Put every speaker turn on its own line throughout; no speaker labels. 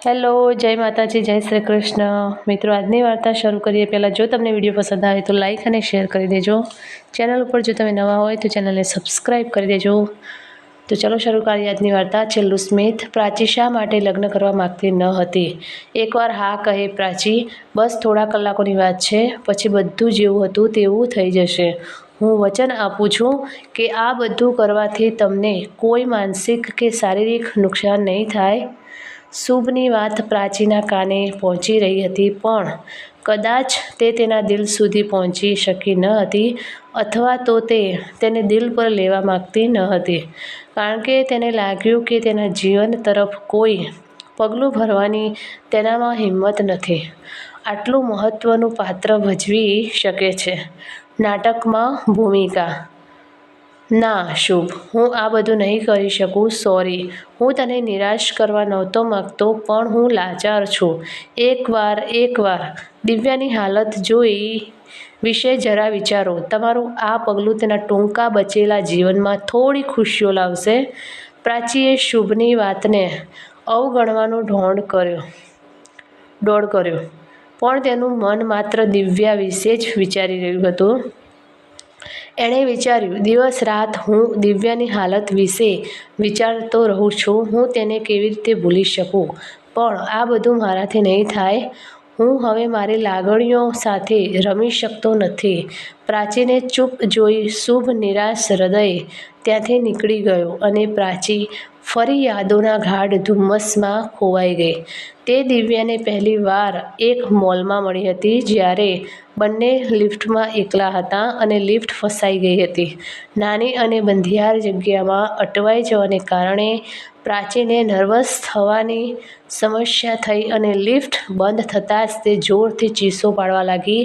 Hello, જય માતાજી, જય શ્રી કૃષ્ણ. મિત્રો, આજની વાર્તા શરૂ કરીએ પહેલાં જો તમને વિડીયો પસંદ આવે તો લાઇક અને શેર કરી દેજો. ચેનલ ઉપર જો તમે નવા હોય તો ચેનલને સબસ્ક્રાઈબ કરી દેજો. તો ચલો શરૂ કરીએ આજની વાર્તા. છેલ્લું સ્મિત. પ્રાચી શા માટે લગ્ન કરવા માગતી ન હતી? એકવાર હા કહે પ્રાચી. બસ થોડા કલાકોની વાત છે, પછી બધું જેવું હતું તેવું થઈ જશે. હું વચન આપું છું કે આ બધું કરવાથી તમને કોઈ માનસિક કે શારીરિક નુકસાન નહીં થાય. શુભની વાત પ્રાચીના કાને પહોંચી રહી હતી, પણ કદાચ તે તેના દિલ સુધી પહોંચી શકી ન હતી, અથવા તો તે તેને દિલ પર લેવા માગતી ન હતી, કારણ કે તેને લાગ્યું કે તેના જીવન તરફ કોઈ પગલું ભરવાની તેનામાં હિંમત નથી. આટલું મહત્ત્વનું પાત્ર ભજવી શકે છે. નાટકમાં ભૂમિકા. ના શુભ, હું આ બધું નહીં કરી શકું. સોરી, હું તને નિરાશ કરવા નહોતો માંગતો, પણ હું લાચાર છું. એકવાર દિવ્યાની હાલત જોઈ વિશે જરા વિચારો. તમારું આ પગલું તેના ટૂંકા બચેલા જીવનમાં થોડી ખુશીઓ લાવશે. પ્રાચીએ શુભની વાતને અવગણવાનો દોડ કર્યો, પણ તેનું મન માત્ર દિવ્યા વિશે જ વિચારી રહ્યું હતું. એણે વિચાર્યું, દિવસ રાત હું દિવ્યાની હાલત વિશે વિચારતો રહું છું. હું તેને કેવી રીતે ભૂલી શકું? પણ આ બધું મારાથી નહીં થાય. હું હવે મારી લાગણીઓ સાથે રમી શકતો નથી. પ્રાચીને ચૂપ જોઈ શુભ નિરાશ હૃદયે ત્યાંથી નીકળી ગયો, અને પ્રાચી ફરી યાદોના ગાઢ ધુમ્મસમાં ખોવાઈ ગઈ. તે દિવ્યાને પહેલી વાર એક મોલમાં મળી હતી, જ્યારે બંને લિફ્ટમાં એકલા હતા અને લિફ્ટ ફસાઈ ગઈ હતી. નાની અને બંધિયાર જગ્યામાં અટવાઈ જવાને કારણે પ્રાચીને નર્વસ થવાની સમસ્યા થઈ, અને લિફ્ટ બંધ થતાં જ તે જોરથી ચીસો પાડવા લાગી.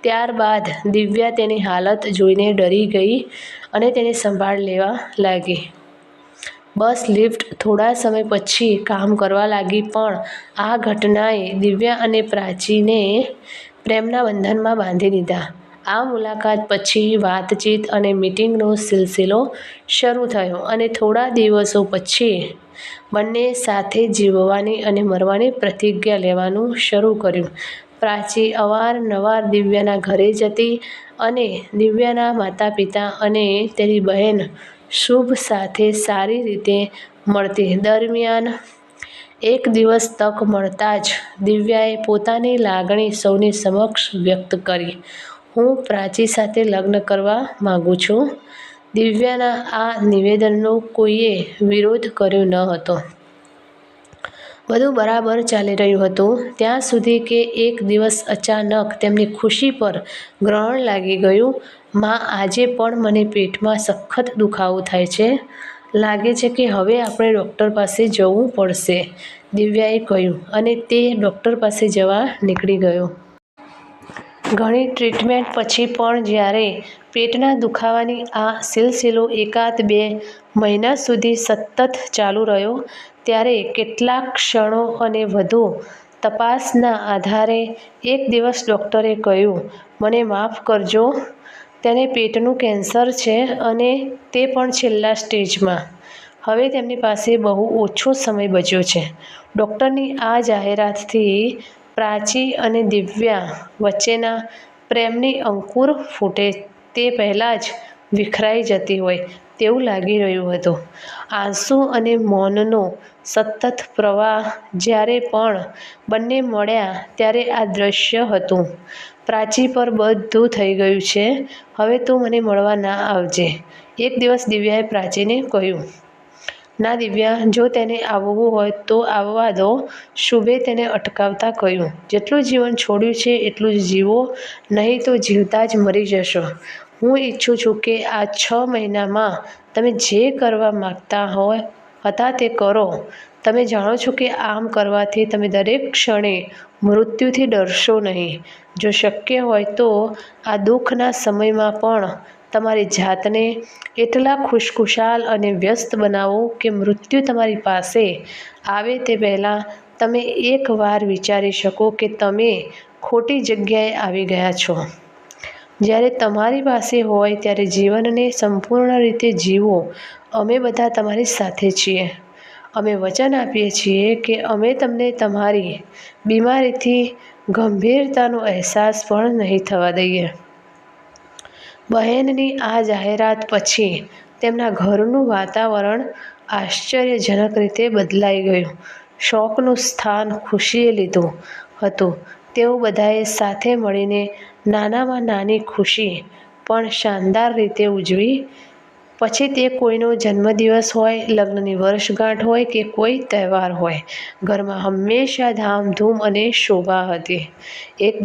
ત્યારબાદ દિવ્યા તેની હાલત જોઈને ડરી ગઈ અને તેની સંભાળ લેવા લાગી. બસ લિફ્ટ થોડા સમય પછી કામ કરવા લાગી, પણ આ ઘટનાએ દિવ્યા અને પ્રાચીને પ્રેમના બંધનમાં બાંધી દીધા. આ મુલાકાત પછી વાતચીત અને મીટિંગનો સિલસિલો શરૂ થયો, અને થોડા દિવસો પછી બંને સાથે જીવવાની અને મરવાની પ્રતિજ્ઞા લેવાનું શરૂ કર્યું. પ્રાચી અવારનવાર દિવ્યાના ઘરે જતી અને દિવ્યાના માતા-પિતા અને તેની બહેન શુભ સાથે સારી રીતે મળતી. દરમિયાન એક દિવસ તક મળતાં જ દિવ્યાએ પોતાની લાગણી સૌની સમક્ષ વ્યક્ત કરી. હું પ્રાચી સાથે લગ્ન કરવા માગું છું. દિવ્યાના આ નિવેદનનો કોઈએ વિરોધ કર્યો ન હતો. બધું બરાબર ચાલી રહ્યું હતું ત્યાં સુધી કે એક દિવસ અચાનક તેમની ખુશી પર ગ્રહણ લાગી ગયું. માં, આજે પણ મને પેટમાં સખત દુખાવો થાય છે. લાગે છે કે હવે આપણે ડૉક્ટર પાસે જવું પડશે, દિવ્યાએ કહ્યું, અને તે ડૉક્ટર પાસે જવા નીકળી ગયો. ઘણી ટ્રીટમેન્ટ પછી પણ જ્યારે પેટના દુખાવાની આ સિલસિલો એકાદ 2 મહિના સુધી સતત ચાલુ રહ્યો, ત્યારે કેટલાક ક્ષણો અને વધુ તપાસના આધારે એક દિવસ ડૉક્ટરે કહ્યું, મને માફ કરજો, તેને પેટનું કેન્સર છે અને તે પણ છેલ્લા સ્ટેજમાં. હવે તેમની પાસે બહુ ઓછો સમય બચ્યો છે. ડૉક્ટરની આ જાહેરાતથી પ્રાચી અને દિવ્યા વચ્ચેના પ્રેમની અંકુર ફૂટે તે પહેલાં જ વિખરાઈ જતી હોય તેવું લાગી રહ્યું હતું. આંસુ અને મૌનનો સતત પ્રવાહ. જ્યારે પણ બંને મળ્યા ત્યારે આ દૃશ્ય હતું. પ્રાચી પર બધું થઈ ગયું છે, હવે તું મને મળવા ના આવજે, એક દિવસ દિવ્યાએ પ્રાચીને કહ્યું. ના દિવ્યા, જો તેને આવવું હોય તો આવવા દો, શુભે તેને અટકાવતા કહ્યું. જેટલું જીવન છોડ્યું છે એટલું જ જીવો, નહીં તો જીવતા જ મરી જશો. હું ઈચ્છું છું કે આ 6 મહિનામાં તમે જે કરવા માંગતા હતા તે કરો. તમે જાણો છો કે આમ કરવાથી તમે દરેક ક્ષણે મૃત્યુથી ડરશો નહીં. જો શક્ય હોય તો આ દુઃખના સમયમાં પણ તમારી જાતને એટલા ખુશખુશાલ અને વ્યસ્ત બનાવો કે મૃત્યુ તમારી પાસે આવે તે પહેલાં તમે એક વાર વિચારી શકો કે તમે ખોટી જગ્યાએ આવી ગયા છો. જ્યારે તમારી પાસે હોય ત્યારે જીવનને સંપૂર્ણ રીતે જીવો. અમે બધા તમારી સાથે છીએ. અમે વચન આપીએ છીએ કે અમે તમને તમારી બીમારીથી ગંભીરતાનો અહેસાસ પણ નહીં થવા દઈએ. બહેનની આ જાહેરાત પછી તેમના ઘરનું વાતાવરણ આશ્ચર્યજનક રીતે બદલાઈ ગયું. શોકનું સ્થાન ખુશીએ લીધું હતું. તેઓ બધાએ સાથે મળીને નાનામાં નાની ખુશી પણ શાનદાર રીતે ઉજવી. પછી તે કોઈનો જન્મદિવસ હોય, લગ્નની વર્ષગાંઠ હોય કે કોઈ તહેવાર હોય, ઘરમાં હંમેશા ધામધૂમ અને શોભા હતી. એક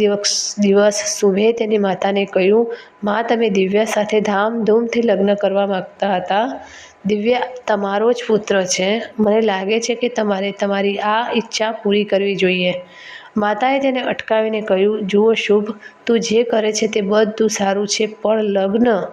દિવસ શુભે તેની માતાને કહ્યું, "મા, તમે દિવ્યા સાથે ધામધૂમથી લગ્ન કરવા માંગતા હતા. દિવ્યા તમારો જ પુત્ર છે. મને લાગે છે કે તમારે તમારી આ ઈચ્છા પૂરી કરવી જોઈએ." માતાએ તેને અટકાવીને કહ્યું, "જુઓ શુભ, તું જે કરે છે તે બધું સારું છે, પણ લગ્ન?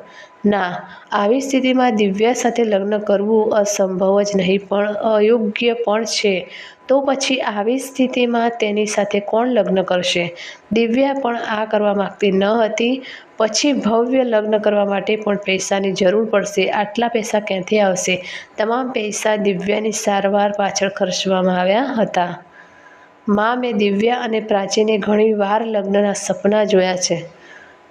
ના, આવી સ્થિતિમાં દિવ્યા સાથે લગ્ન કરવું અસંભવ જ નહીં પણ અયોગ્ય પણ છે. તો પછી આવી સ્થિતિમાં તેની સાથે કોણ લગ્ન કરશે?" દિવ્યા પણ આ કરવા માંગતી ન હતી. પછી ભવ્ય લગ્ન કરવા માટે પણ પૈસાની જરૂર પડશે. આટલા પૈસા ક્યાંથી આવશે? તમામ પૈસા દિવ્યાની સારવાર પાછળ ખર્ચવામાં આવ્યા હતા. "મા, મેં દિવ્યા અને પ્રાચીને ઘણી વાર લગ્નના સપના જોયા છે.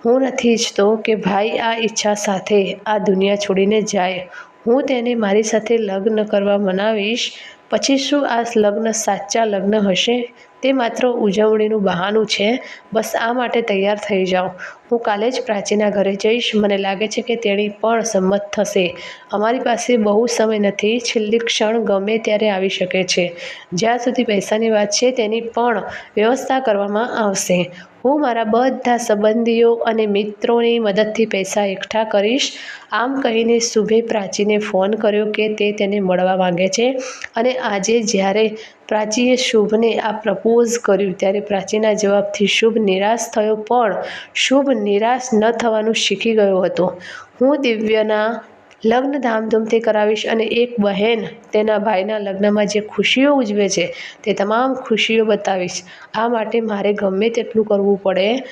હું નથી ઈચ્છતો કે ભાઈ આ ઈચ્છા સાથે આ દુનિયા છોડીને જાય. હું તેને મારી સાથે લગ્ન કરવા મનાવીશ. પછી શું આ લગ્ન સાચા લગ્ન હશે? તે માત્ર ઉજવણીનું બહાનું છે. બસ આ માટે તૈયાર થઈ જાઓ. હું કાલે જ પ્રાચીના ઘરે જઈશ. મને લાગે છે કે તેણી પણ સંમત થશે. અમારી પાસે બહુ સમય નથી. છેલ્લી ક્ષણ ગમે ત્યારે આવી શકે છે. જ્યાં સુધી પૈસાની વાત છે તેની પણ વ્યવસ્થા કરવામાં આવશે. હું મારા બધા સંબંધીઓ અને મિત્રોની મદદથી પૈસા એકઠા કરીશ." આમ કહીને શુભે પ્રાચીને ફોન કર્યો કે તે તેને મળવા માંગે છે. અને આજે જ્યારે પ્રાચીએ શુભને આ પ્રપોઝ કર્યું ત્યારે પ્રાચીના જવાબથી શુભ નિરાશ થયો. પણ શુભ નિરાશ ન થવાનું શીખી ગયો હતો. "હું દિવ્યાના લગ્ન ધામધૂમથી કરાવીશ અને એક બહેન તેના ભાઈના લગ્નમાં જે ખુશીઓ ઉજવે છે તે તમામ ખુશીઓ બતાવીશ. આ માટે મારે ગમે તેટલું કરવું પડે."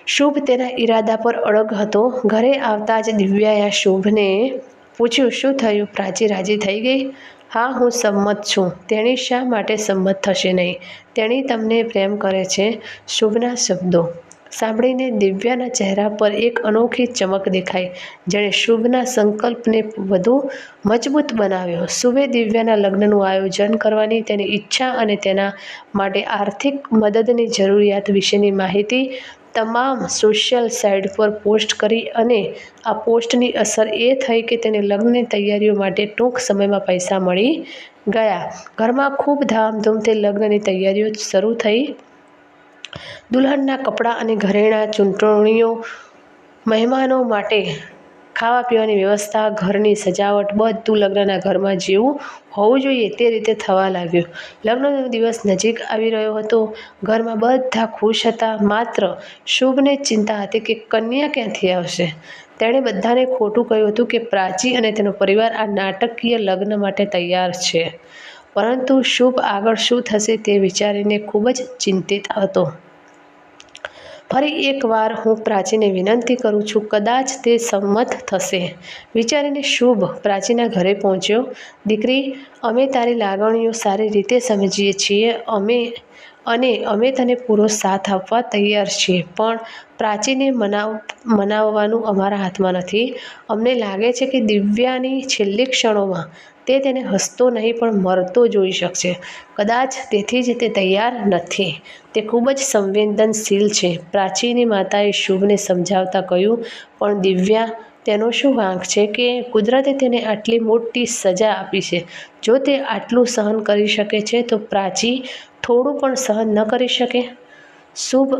શુભ તેના ઈરાદા પર અડગ હતો. ઘરે આવતા જ દિવ્યાએ શુભને પૂછ્યું, "શું થયું? પ્રાચી રાજી થઈ ગઈ?" "હા, હું સંમત છું." "તેણી શા માટે સંમત થશે નહીં? તેણી તમને પ્રેમ કરે છે." શુભના શબ્દો સાંભળીને દિવ્યાના ચહેરા પર એક અનોખી ચમક દેખાઈ, જેણે શુભના સંકલ્પને વધુ મજબૂત બનાવ્યો. શુભે દિવ્યાના લગ્નનું આયોજન કરવાની તેની ઈચ્છા અને તેના માટે આર્થિક મદદની જરૂરિયાત વિશેની માહિતી તમામ સોશિયલ સાઇટ પર પોસ્ટ કરી. અને આ પોસ્ટની અસર એ થઈ કે તેને લગ્નની તૈયારીઓ માટે ટૂંક સમયમાં પૈસા મળી ગયા. ઘરમાં ખૂબ ધામધૂમથી લગ્નની તૈયારીઓ શરૂ થઈ. દુલ્હનના કપડાં અને ઘરેણાં, ચૂંટણીઓ, મહેમાનો માટે ખાવા પીવાની વ્યવસ્થા, ઘરની સજાવટ બધું લગ્નના ઘરમાં જેવું હોવું જોઈએ તે રીતે થવા લાગ્યું. લગ્નનો દિવસ નજીક આવી રહ્યો હતો. ઘરમાં બધા ખુશ હતા. માત્ર શુભને ચિંતા હતી કે કન્યા ક્યાંથી આવશે. તેણે બધાને ખોટું કહ્યું હતું કે પ્રાચી અને તેનો પરિવાર આ નાટકીય લગ્ન માટે તૈયાર છે. પરંતુ શુભ આગળ શું થશે તે વિચારીને ખૂબ જ ચિંતિત હતો. "ફરી એકવાર હું પ્રાચીને વિનંતી કરું છું, કદાચ તે સંમત થશે." વિચારીને શુભ પ્રાચીના ઘરે પહોંચ્યો. "દીકરી, અમે તારી લાગણીઓ સારી રીતે સમજીએ છીએ અને અમે તને પૂરો સાથ આપવા તૈયાર છીએ. પણ પ્રાચીને મનાવવાનું અમારા હાથમાં નથી. અમને લાગે છે કે દિવ્યાની છેલ્લી ક્ષણોમાં તે તેને હસતો નહીં પણ મરતો જોઈ શકશે. કદાચ તેથી જ તે તૈયાર નથી. તે ખૂબ જ સંવેદનશીલ છે." પ્રાચીની માતાએ શુભને સમજાવતા કહ્યું, "પણ દિવ્યા, તેનો શું વાંક છે કે કુદરતે તેને આટલી મોટી સજા આપી છે? જો તે આટલું સહન કરી શકે છે તો પ્રાચી થોડું પણ સહન ન કરી શકે?" શુભ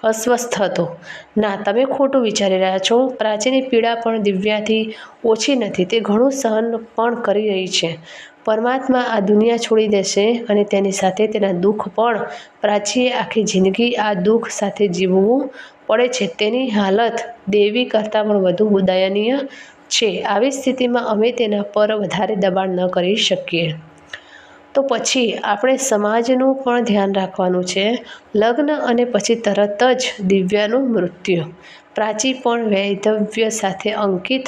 અસ્વસ્થ હતો. "ના, તમે ખોટું વિચારી રહ્યા છો. પ્રાચીની પીડા પણ દિવ્યાથી ઓછી નથી. તે ઘણું સહન પણ કરી રહી છે. પરમાત્મા આ દુનિયા છોડી દેશે અને તેની સાથે તેના દુઃખ પણ. પ્રાચીએ આખી જિંદગી આ દુઃખ સાથે જીવવું પડે છે. તેની હાલત દેવી કરતાં પણ વધુ દયનીય છે. આવી સ્થિતિમાં અમે તેના પર વધારે દબાણ ન કરી શકીએ. તો પછી આપણે સમાજનું પણ ધ્યાન રાખવાનું છે." લગ્ન અને પછી તરત જ દિવ્યાનું મૃત્યુ. પ્રાચી પણ વૈધવ્ય સાથે અંકિત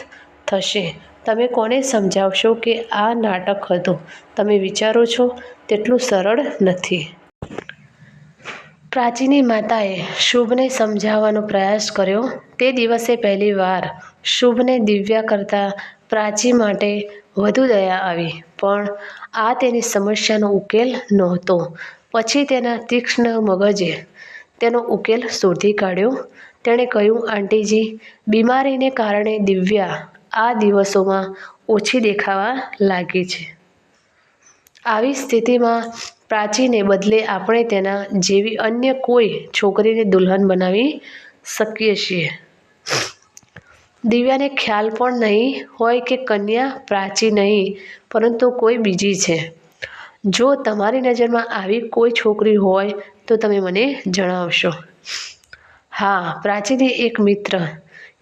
થશે. તમે કોને સમજાવશો કે આ નાટક હતું? તમે વિચારો છો તેટલું સરળ નથી. પ્રાચીની માતાએ શુભને સમજાવવાનો પ્રયાસ કર્યો. તે દિવસે પહેલીવાર શુભને દિવ્યા કરતાં પ્રાચી માટે વધુ દયા આવી. પણ આ તેની સમસ્યાનો ઉકેલ નહોતો. પછી તેના તીક્ષ્ણ મગજે તેનો ઉકેલ શોધી કાઢ્યો. તેણે કહ્યું, આંટીજી, બીમારીને કારણે દિવ્યા આ દિવસોમાં ઓછી દેખાવા લાગી છે. આવી સ્થિતિમાં પ્રાચીને બદલે આપણે તેના જેવી અન્ય કોઈ છોકરીને દુલ્હન બનાવી શકીએ છીએ. દિવ્યાને ખ્યાલ પણ નહીં હોય કે કન્યા પ્રાચી નહીં પરંતુ કોઈ બીજી છે. જો તમારી નજરમાં આવી કોઈ છોકરી હોય તો તમે મને જણાવશો. હા, પ્રાચીની એક મિત્ર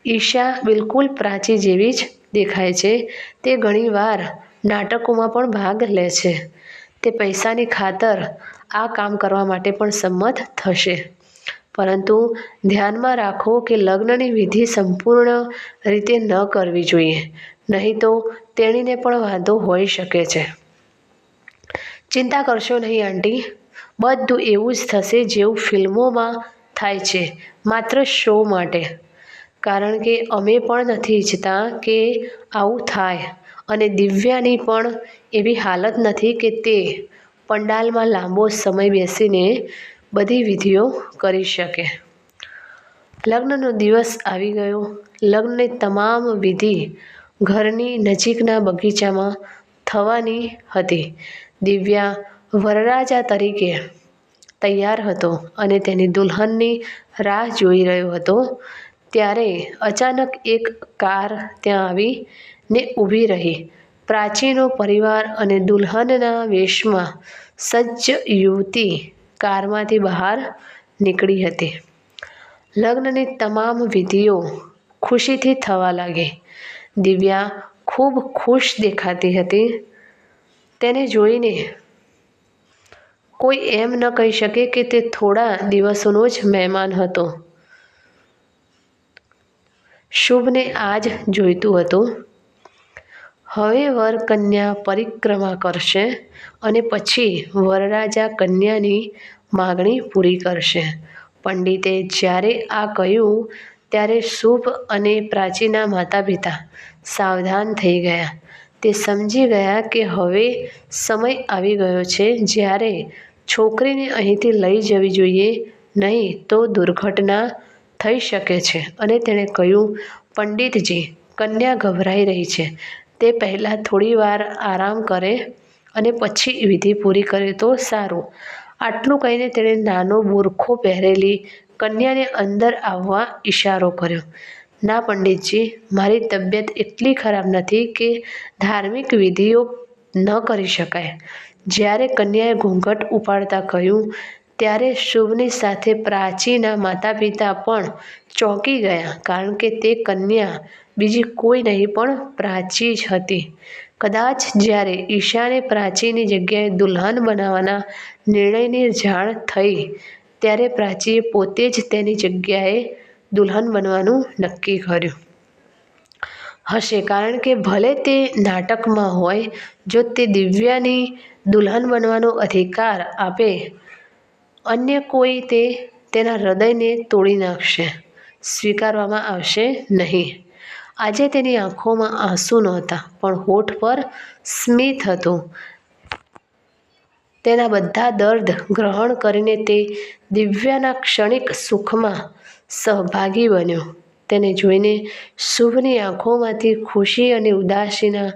ઈશા બિલકુલ પ્રાચી જેવી જ દેખાય છે. તે ઘણીવાર નાટકોમાં પણ ભાગ લે છે. તે પૈસાની ખાતર આ કામ કરવા માટે પણ સંમત થશે. પરંતુ ધ્યાનમાં રાખો કે લગ્નની વિધિ સંપૂર્ણ રીતે ન કરવી જોઈએ, નહીં તો તેણીને પણ વાંધો હોઈ શકે છે. ચિંતા કરશો નહીં આંટી, બધું એવું જ થશે જેવું ફિલ્મોમાં થાય છે, માત્ર શો માટે. કારણ કે અમે પણ નથી ઈચ્છતા કે આવું થાય અને દિવ્યાની પણ એવી હાલત નથી કે તે પંડાલમાં લાંબો સમય બેસીને બધી વિધિઓ કરી શકે. લગ્નનો દિવસ આવી ગયો. લગ્નની તમામ વિધિ ઘરની નજીકના બગીચામાં થવાની હતી. દિવ્યા વરરાજા તરીકે તૈયાર હતો અને તેની દુલ્હનની રાહ જોઈ રહ્યો હતો. ત્યારે અચાનક એક કાર ત્યાં આવીને ઊભી રહી. પ્રાચીનો પરિવાર અને દુલ્હનના વેશમાં સજ્જ યુવતી કારમાંથી બહાર નીકળી હતી. લગ્નની તમામ વિધિઓ ખુશીથી થવા લાગી. દિવ્યા ખૂબ ખુશ દેખાતી હતી. તેને જોઈને કોઈ એમ ન કહી શકે કે તે થોડા દિવસોનો જ મહેમાન હતો. શુભને આ જ જોઈતું હતું. હવે વર કન્યા પરિક્રમા કરશે અને પછી વરરાજા કન્યાની માગણી પૂરી કરશે. પંડિતે જ્યારે આ કહ્યું ત્યારે શુભ અને પ્રાચીના માતા-પિતા સાવધાન થઈ ગયા. તે સમજી ગયા કે હવે સમય આવી ગયો છે જ્યારે છોકરીને અહીંથી લઈ જવી જોઈએ, નહીં તો દુર્ઘટના થઈ શકે છે. અને તેણે કહ્યું, પંડિતજી, કન્યા ગભરાઈ રહી છે. તે પહેલાં થોડી વાર આરામ કરે અને પછી વિધિ પૂરી કરે તો સારું. આટલું કહીને તેણે નાનો બુરખો પહેરેલી કન્યાને અંદર આવવા ઈશારો કર્યો. ના પંડિતજી, મારી તબિયત એટલી ખરાબ નથી કે ધાર્મિક વિધિઓ ન કરી શકાય. જ્યારે કન્યાએ ઘૂંઘટ ઉપાડતા કહ્યું ત્યારે શુભની સાથે પ્રાચીના માતા-પિતા પણ ચોંકી ગયા. કારણ કે તે કન્યા બીજી કોઈ નહીં પણ પ્રાચી જ હતી. કદાચ જ્યારે ઈશાને પ્રાચીની જગ્યાએ દુલ્હન બનાવવાના નિર્ણયની જાણ થઈ ત્યારે પ્રાચીએ પોતે જ તેની જગ્યાએ દુલ્હન બનવાનું નક્કી કર્યું હશે. કારણ કે ભલે તે નાટકમાં હોય, જો તે દિવ્યાની દુલ્હન બનવાનો અધિકાર આપે અન્ય કોઈ તે તેના હૃદયને તોડી નાખશે. સ્વીકારવામાં આવશે નહીં. આજે તેની આંખોમાં આંસુ નહોતા પણ હોઠ પર સ્મિત હતું. તેના બધા દર્દ ગ્રહણ કરીને તે દિવ્યાના ક્ષણિક સુખમાં સહભાગી બન્યો. તેને જોઈને શુભની આંખોમાંથી ખુશી અને ઉદાસીના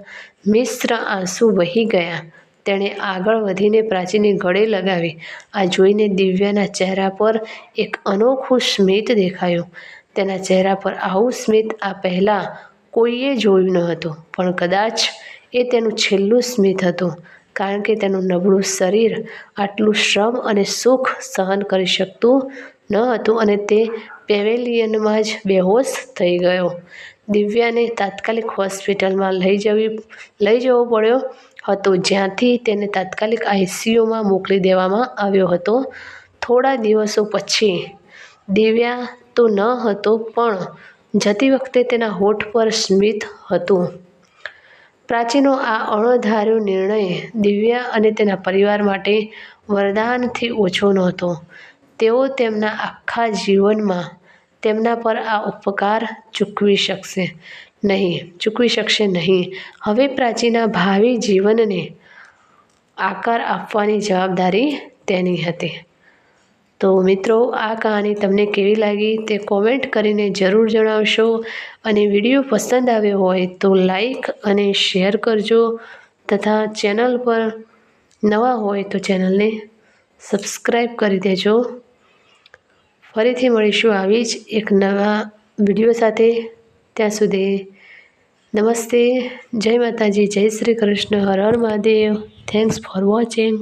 મિશ્ર આંસુ વહી ગયા. તેણે આગળ વધીને પ્રાચીને ગળે લગાવી. આ જોઈને દિવ્યાના ચહેરા પર એક અનોખું સ્મિત દેખાયું. તેના ચહેરા પર આવું સ્મિત આ પહેલાં કોઈએ જોયું ન હતું. પણ કદાચ એ તેનું છેલ્લું સ્મિત હતું. કારણ કે તેનું નબળું શરીર આટલું શ્રમ અને સુખ સહન કરી શકતું ન હતું અને તે પેવેલિયનમાં જ બેહોશ થઈ ગયો. દિવ્યાને તાત્કાલિક હોસ્પિટલમાં લઈ જવો પડ્યો હતો, જ્યાંથી તેને તાત્કાલિક આઈસીયુમાં મોકલી દેવામાં આવ્યો હતો. થોડા દિવસો પછી દિવ્યા તો ન હતો પણ જતી વખતે તેના હોઠ પર સ્મિત હતું. પ્રાચીનો આ અણધાર્યો નિર્ણય દિવ્યા અને તેના પરિવાર માટે વરદાનથી ઓછો નહોતો. તેઓ તેમના આખા જીવનમાં તેમના પર આ ઉપકાર ચૂકવી શકશે નહીં. હવે પ્રાચીના ભાવિ જીવનને આકાર આપવાની જવાબદારી તેની હતી. તો મિત્રો, આ કહાની તમને કેવી લાગી તે કોમેન્ટ કરીને જરૂર જણાવશો. અને વિડીયો પસંદ આવ્યો હોય તો લાઈક અને શેર કરજો તથા ચેનલ પર નવા હોય તો ચેનલને સબસ્ક્રાઈબ કરી દેજો. ફરીથી મળીશું આવી જ એક નવા વિડીયો સાથે. ત્યાં સુધી નમસ્તે, જય માતાજી, જય શ્રી કૃષ્ણ, હર હર મહાદેવ. Thanks for watching.